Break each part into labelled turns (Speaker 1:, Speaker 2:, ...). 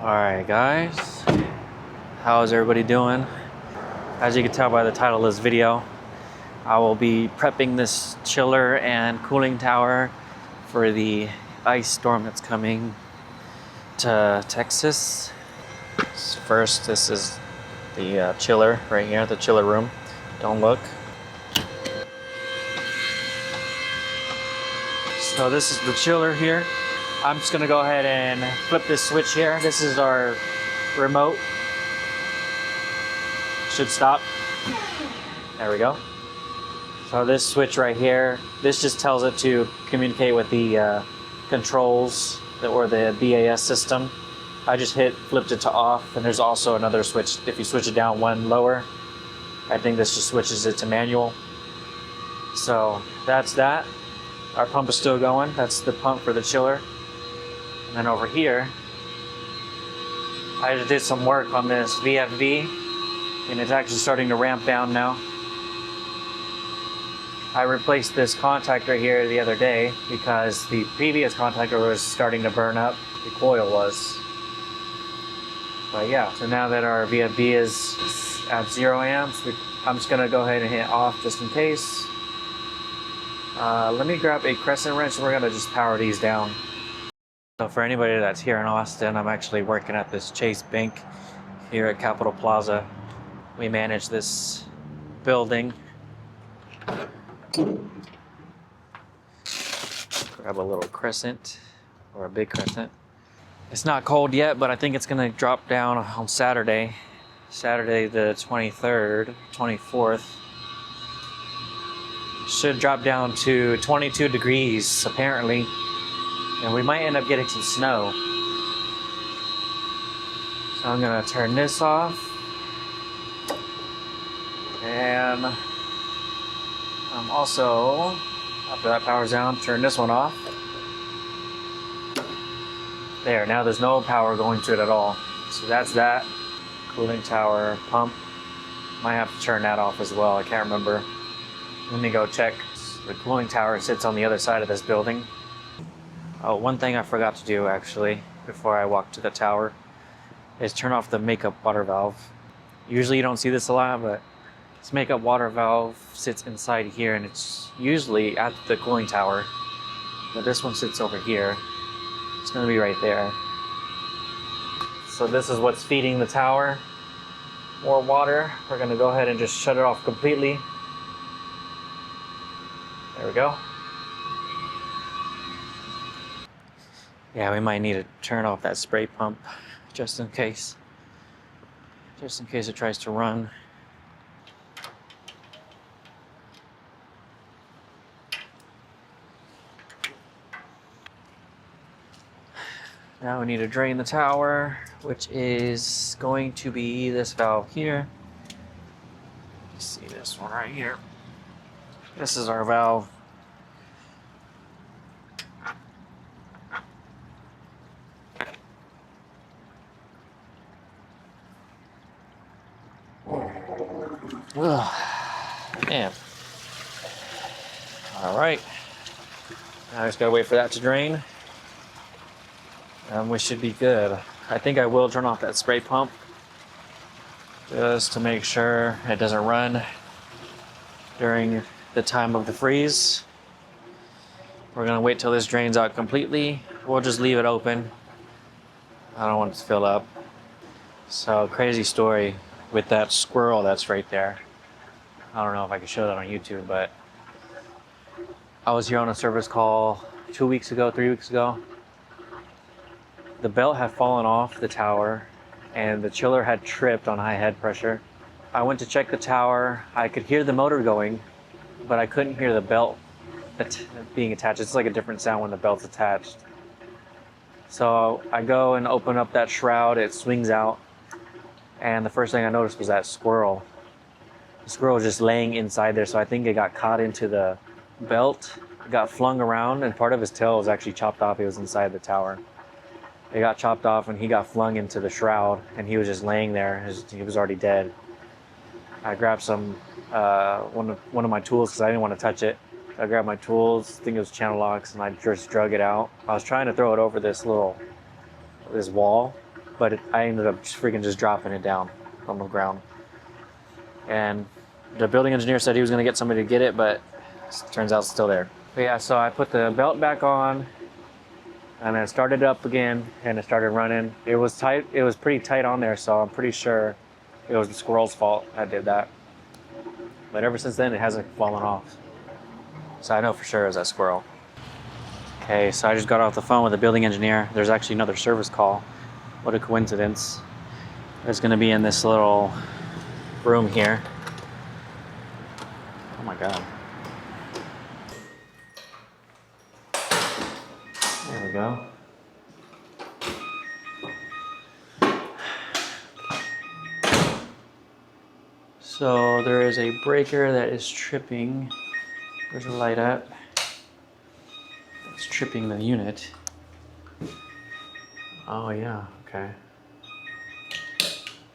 Speaker 1: Alright guys, how's everybody doing? As you can tell by the title of this video, I will be prepping this chiller and cooling tower for the ice storm that's coming to Texas. First, this is the chiller right here, the chiller room. Don't look. So this is the chiller here. I'm just gonna go ahead and flip this switch here. This is our remote. Should stop. There we go. So this switch right here, this just tells it to communicate with the controls or the BAS system. I just flipped it to off, and there's also another switch. If you switch it down one lower, I think this just switches it to manual. So that's that. Our pump is still going. That's the pump for the chiller. And then over here, I just did some work on this VFD, and it's actually starting to ramp down now. I replaced this contactor here the other day because the previous contactor was starting to burn up. The coil was. But yeah, so now that our VFD is at 0 amps, I'm just gonna go ahead and hit off just in case. Let me grab a crescent wrench and we're gonna just power these down. So for anybody that's here in Austin, I'm actually working at this Chase Bank here at Capitol Plaza. We manage this building. Grab a little crescent or a big crescent. It's not cold yet, but I think it's gonna drop down on Saturday the 23rd, 24th. Should drop down to 22 degrees apparently. And we might end up getting some snow. So I'm gonna turn this off. And I'm also, after that power's down, turn this one off. There, now there's no power going to it at all. So that's that. Cooling tower pump. Might have to turn that off as well, I can't remember. Let me go check. The cooling tower sits on the other side of this building. Oh, one thing I forgot to do actually before I walked to the tower is turn off the makeup water valve. Usually you don't see this a lot, but this makeup water valve sits inside here and it's usually at the cooling tower. But this one sits over here. It's gonna be right there. So this is what's feeding the tower. More water. We're gonna go ahead and just shut it off completely. There we go. Yeah, we might need to turn off that spray pump just in case. Just in case it tries to run. Now we need to drain the tower, which is going to be this valve here. Let's see this one right here. This is our valve. Ugh. Man. All right. Now I just gotta wait for that to drain. We should be good. I think I will turn off that spray pump just to make sure it doesn't run during the time of the freeze. We're gonna wait till this drains out completely. We'll just leave it open. I don't want it to fill up. So crazy story with that squirrel that's right there. I don't know if I can show that on YouTube, but I was here on a service call 3 weeks ago. The belt had fallen off the tower and the chiller had tripped on high head pressure. I went to check the tower. I could hear the motor going, but I couldn't hear the belt being attached. It's like a different sound when the belt's attached. So I go and open up that shroud, it swings out. And the first thing I noticed was that squirrel. The squirrel was just laying inside there, so I think it got caught into the belt. It got flung around, and part of his tail was actually chopped off. He was inside the tower. It got chopped off, and he got flung into the shroud, and he was just laying there. He was already dead. I grabbed some one of my tools because I didn't want to touch it. I grabbed my tools, I think it was channel locks, and I just drug it out. I was trying to throw it over this wall, but I ended up just dropping it down on the ground. And the building engineer said he was going to get somebody to get it, but it turns out it's still there. But yeah, so I put the belt back on and then started it up again and it started running. It was tight. It was pretty tight on there, so I'm pretty sure it was the squirrel's fault that did that. But ever since then, it hasn't fallen off. So I know for sure it was that squirrel. Okay, so I just got off the phone with the building engineer. There's actually another service call. What a coincidence. It's going to be in this little room here. Oh my God. There we go. So there is a breaker that is tripping. Where's the light at? It's tripping the unit. Oh yeah, okay.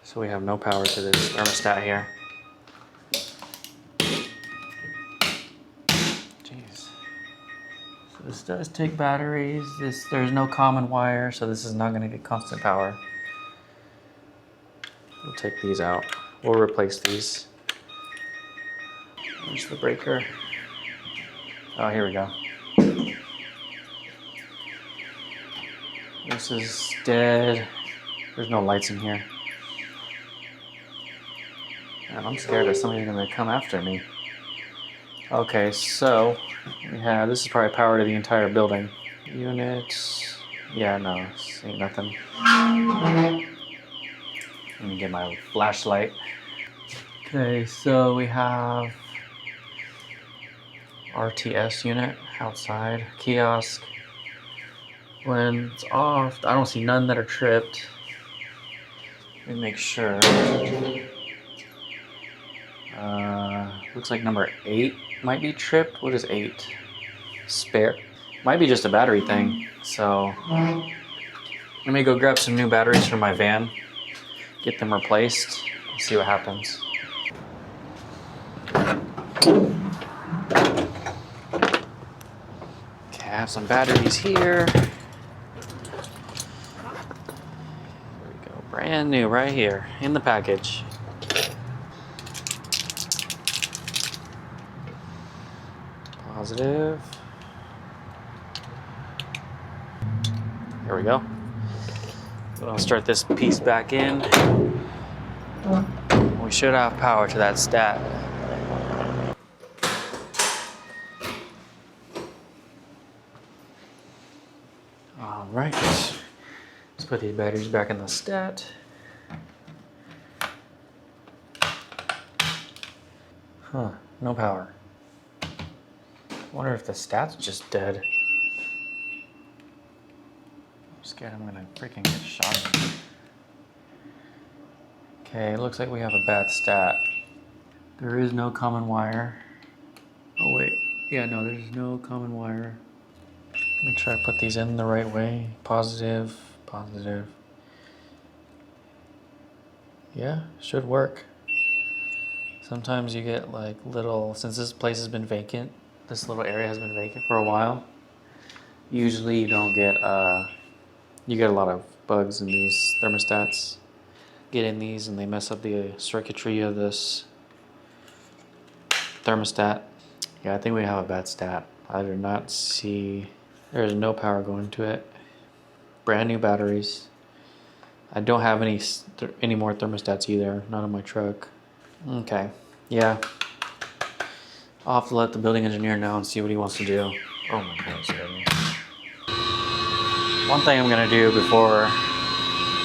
Speaker 1: So we have no power to this thermostat here. Jeez. So this does take batteries. There's no common wire, so this is not going to get constant power. We'll take these out. We'll replace these. Where's the breaker? Oh, here we go. This is dead. There's no lights in here. Man, I'm scared that somebody's gonna come after me. Okay, so we have, this is probably power to the entire building. Units. Yeah, no, this ain't nothing. Let me get my flashlight. Okay, so we have RTS unit outside, kiosk. When it's off, I don't see none that are tripped. Let me make sure. Looks like number 8 might be tripped. What is 8? Spare. Might be just a battery thing. So let me go grab some new batteries from my van, get them replaced, and see what happens. Okay, I have some batteries here. There we go, brand new right here in the package. Positive. There we go. I'll start this piece back in. We should have power to that stat. All right, let's put these batteries back in the stat. Huh, no power. Wonder if the stat's just dead. I'm scared I'm gonna freaking get shot. Okay, it looks like we have a bad stat. There is no common wire. Oh wait, yeah, no, there's no common wire. Make sure I put these in the right way. Positive, positive. Yeah, should work. Sometimes you get like little, since this place has been vacant, this little area has been vacant for a while. Usually you don't get, you get a lot of bugs in these thermostats. Get in these and they mess up the circuitry of this thermostat. Yeah, I think we have a bad stat. I do not see, there is no power going to it. Brand new batteries. I don't have any more thermostats either, not on my truck. Okay, yeah. I'll have to let the building engineer know and see what he wants to do. Oh my gosh, one thing I'm gonna do before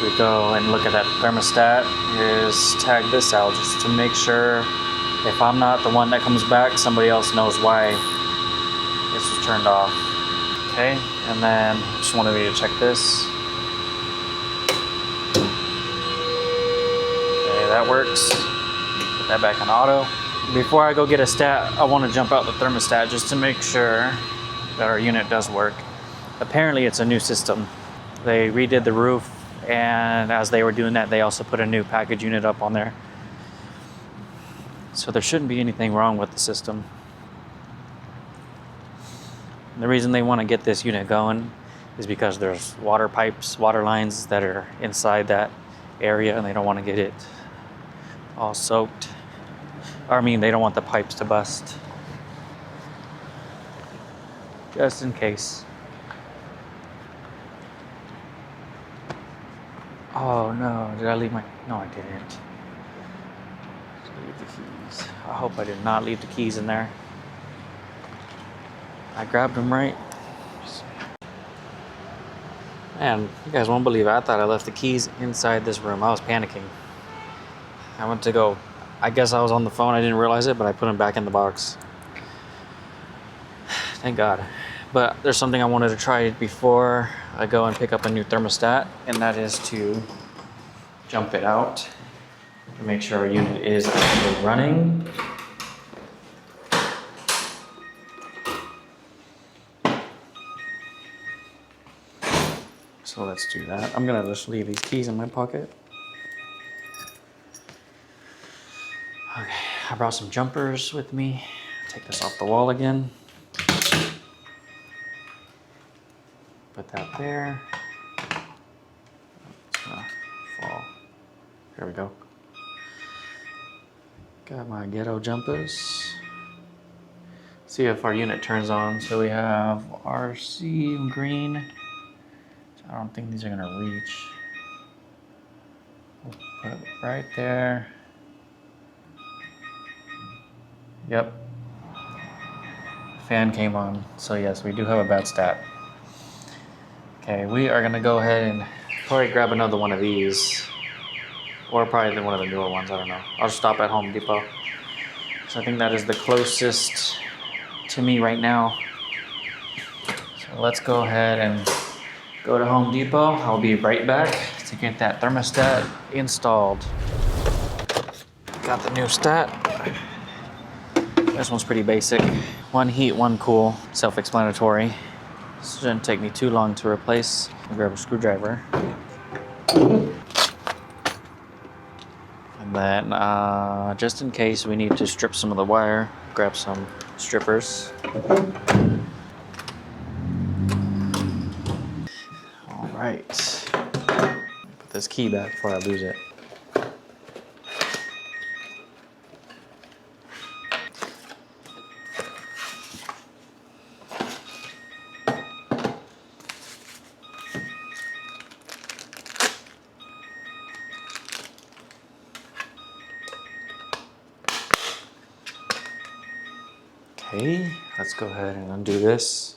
Speaker 1: we go and look at that thermostat is tag this out just to make sure if I'm not the one that comes back, somebody else knows why this was turned off. Okay, and then just wanted me to check this. Okay, that works. Put that back in auto. Before I go get a stat, I want to jump out the thermostat just to make sure that our unit does work. Apparently it's a new system. They redid the roof, and as they were doing that, they also put a new package unit up on there. So there shouldn't be anything wrong with the system. And the reason they want to get this unit going is because there's water pipes, water lines that are inside that area, and they don't want to get it all soaked. Or, I mean, they don't want the pipes to bust. Just in case. Oh no, did I leave my... No, I didn't. Leave the keys. I hope I did not leave the keys in there. I grabbed them right. Man, you guys won't believe it. I thought I left the keys inside this room. I was panicking. I went to go... I guess I was on the phone. I didn't realize it, but I put them back in the box. Thank God. But there's something I wanted to try before I go and pick up a new thermostat, and that is to jump it out to make sure our unit is actually running. So let's do that. I'm gonna just leave these keys in my pocket. Okay, I brought some jumpers with me. Take this off the wall again. Put that there. It's gonna fall. Here we go. Got my ghetto jumpers. See if our unit turns on. So we have RC green. I don't think these are gonna reach. We'll put it right there. Yep. Fan came on. So yes, we do have a bad stat. Okay, we are gonna go ahead and probably grab another one of these. Or probably one of the newer ones, I don't know. I'll stop at Home Depot. So I think that is the closest to me right now. So let's go ahead and go to Home Depot. I'll be right back to get that thermostat installed. Got the new stat. This one's pretty basic. One heat, one cool. Self-explanatory. Shouldn't take me too long to replace. I'll grab a screwdriver. And then, just in case we need to strip some of the wire, grab some strippers. All right. Put this key back before I lose it. Okay, let's go ahead and undo this.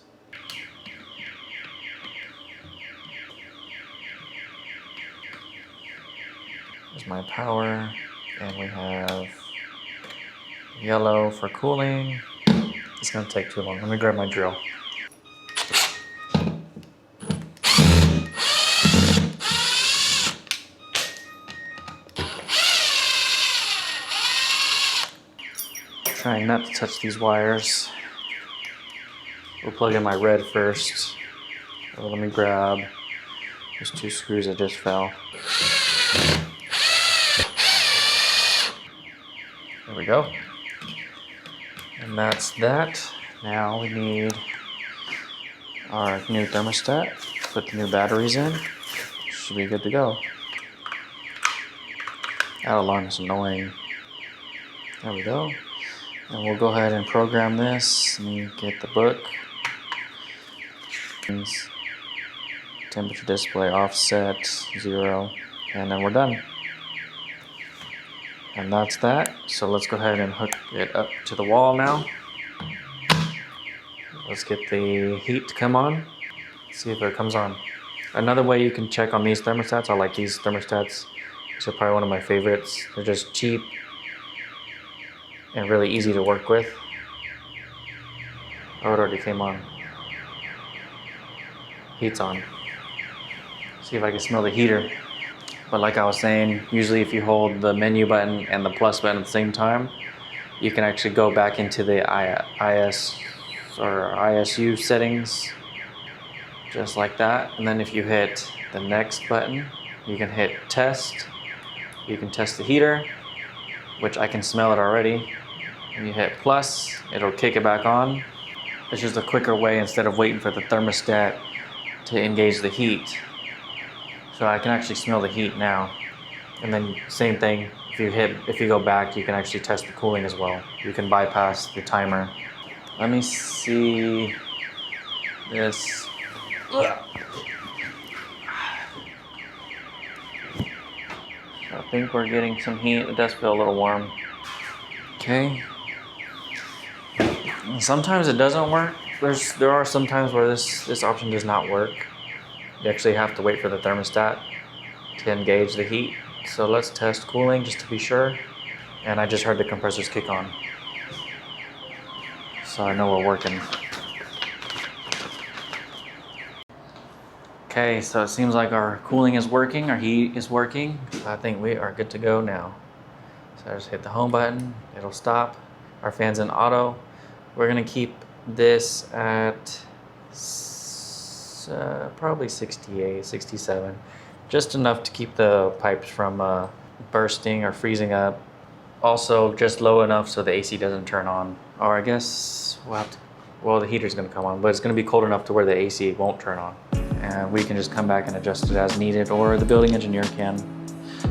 Speaker 1: There's my power, and we have yellow for cooling. It's gonna take too long. Let me grab my drill. Trying not to touch these wires. We'll plug in my red first. So let me grab those two screws that just fell. There we go. And that's that. Now we need our new thermostat. Put the new batteries in. Should be good to go. That alarm is annoying. There we go. And we'll go ahead and program this. Let me get the book. Temperature display offset 0, and then we're done. And that's that. So let's go ahead and hook it up to the wall now. Let's get the heat to come on. See if it comes on. Another way you can check on these thermostats, I like these thermostats. These are probably one of my favorites. They're just cheap and really easy to work with. Oh, it already came on. Heat's on. See if I can smell the heater. But like I was saying, usually if you hold the menu button and the plus button at the same time, you can actually go back into the IS or ISU settings, just like that. And then if you hit the next button, you can hit test. You can test the heater, which I can smell it already. When you hit plus, it'll kick it back on. It's just a quicker way instead of waiting for the thermostat to engage the heat. So I can actually smell the heat now. And then same thing, if you go back, you can actually test the cooling as well. You can bypass the timer. Let me see this. I think we're getting some heat. It does feel a little warm. Okay. Sometimes it doesn't work. There are some times where this option does not work. You actually have to wait for the thermostat to engage the heat. So let's test cooling just to be sure. And I just heard the compressors kick on. So I know we're working. Okay, so it seems like our cooling is working, our heat is working. I think we are good to go now. So I just hit the home button, it'll stop. Our fan's in auto. We're gonna keep this at probably 68, 67. Just enough to keep the pipes from bursting or freezing up. Also just low enough so the AC doesn't turn on. Or I guess we'll have to, well, the heater's gonna come on, but it's gonna be cold enough to where the AC won't turn on. And we can just come back and adjust it as needed, or the building engineer can.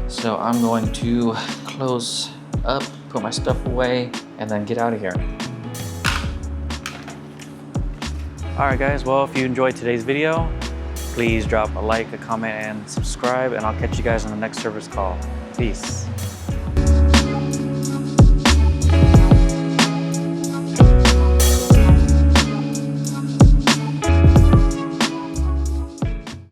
Speaker 1: So I'm going to close up, put my stuff away, and then get out of here. All right guys, well, if you enjoyed today's video, please drop a like, a comment, and subscribe, and I'll catch you guys on the next service call. Peace.